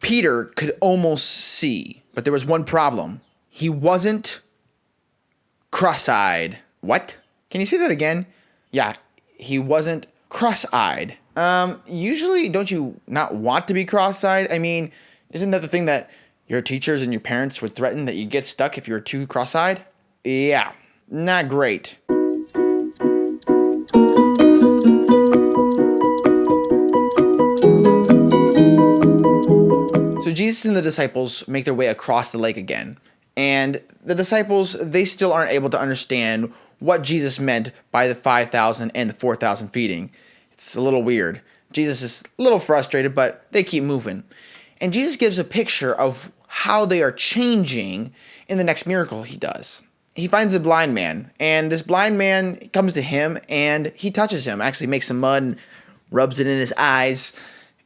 Peter could almost see, but there was one problem. He wasn't cross-eyed. What? Can you say that again? Yeah, he wasn't cross-eyed. Usually don't you not want to be cross-eyed? I mean, isn't that the thing that your teachers and your parents would threaten, that you get stuck if you're too cross-eyed? Yeah, not great. So Jesus and the disciples make their way across the lake again. And the disciples, they still aren't able to understand what Jesus meant by the 5,000 and the 4,000 feeding. It's a little weird. Jesus is a little frustrated, but they keep moving. And Jesus gives a picture of how they are changing in the next miracle he does. He finds a blind man, and this blind man comes to him, and he touches him, actually makes some mud and rubs it in his eyes.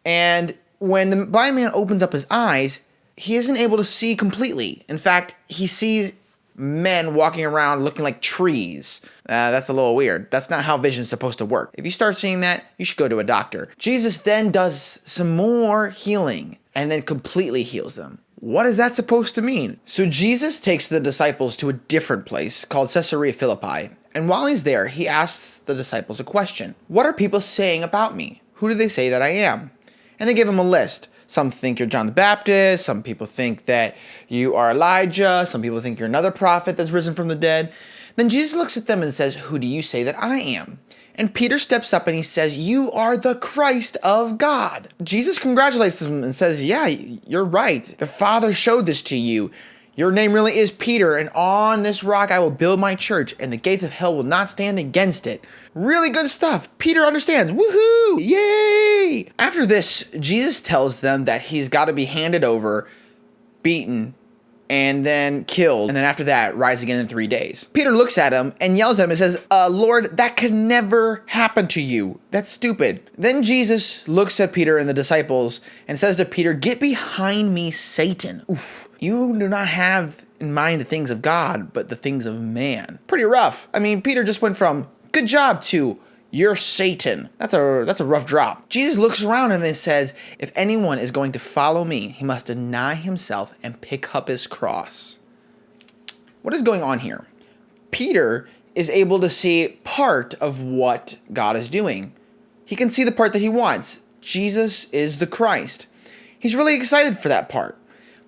And when the blind man opens up his eyes, he isn't able to see completely. In fact, he sees men walking around looking like trees. That's a little weird. That's not how vision's supposed to work. If you start seeing that, you should go to a doctor. Jesus then does some more healing and then completely heals them. What is that supposed to mean? So Jesus takes the disciples to a different place called Caesarea Philippi. And while he's there, he asks the disciples a question. What are people saying about me? Who do they say that I am? And they give him a list. Some think you're John the Baptist. Some people think that you are Elijah. Some people think you're another prophet that's risen from the dead. Then Jesus looks at them and says, who do you say that I am? And Peter steps up and he says, you are the Christ of God. Jesus congratulates him and says, yeah, you're right. The Father showed this to you. Your name really is Peter, and on this rock I will build my church, and the gates of hell will not stand against it. Really good stuff. Peter understands. Woohoo! Yay! After this, Jesus tells them that he's got to be handed over, beaten, and then killed, and then after that, rise again in 3 days. Peter looks at him and yells at him and says, Lord, that could never happen to you. That's stupid. Then Jesus looks at Peter and the disciples and says to Peter, get behind me, Satan. Oof. You do not have in mind the things of God, but the things of man. Pretty rough. I mean, Peter just went from good job to you're Satan. That's a rough drop. Jesus looks around and then says, if anyone is going to follow me, he must deny himself and pick up his cross. What is going on here? Peter is able to see part of what God is doing. He can see the part that he wants. Jesus is the Christ. He's really excited for that part,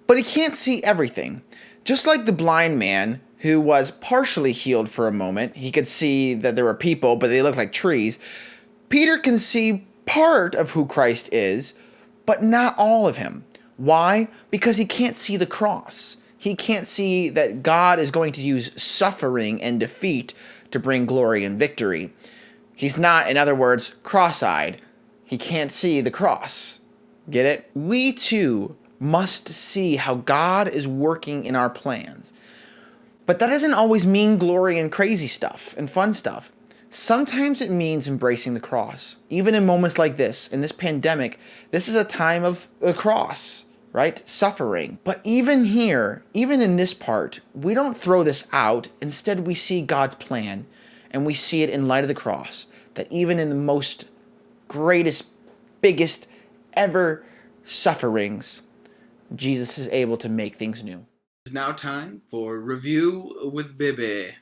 but he can't see everything. Just like the blind man who was partially healed for a moment. He could see that there were people, but they looked like trees. Peter can see part of who Christ is, but not all of him. Why? Because he can't see the cross. He can't see that God is going to use suffering and defeat to bring glory and victory. He's not, in other words, cross-eyed. He can't see the cross. Get it? We too must see how God is working in our plans. But that doesn't always mean glory and crazy stuff and fun stuff. Sometimes it means embracing the cross. Even in moments like this, in this pandemic, this is a time of the cross, right? Suffering. But even here, even in this part, we don't throw this out. Instead, we see God's plan, and we see it in light of the cross, that even in the most greatest, biggest ever sufferings, Jesus is able to make things new. It's now time for Review with Bibby.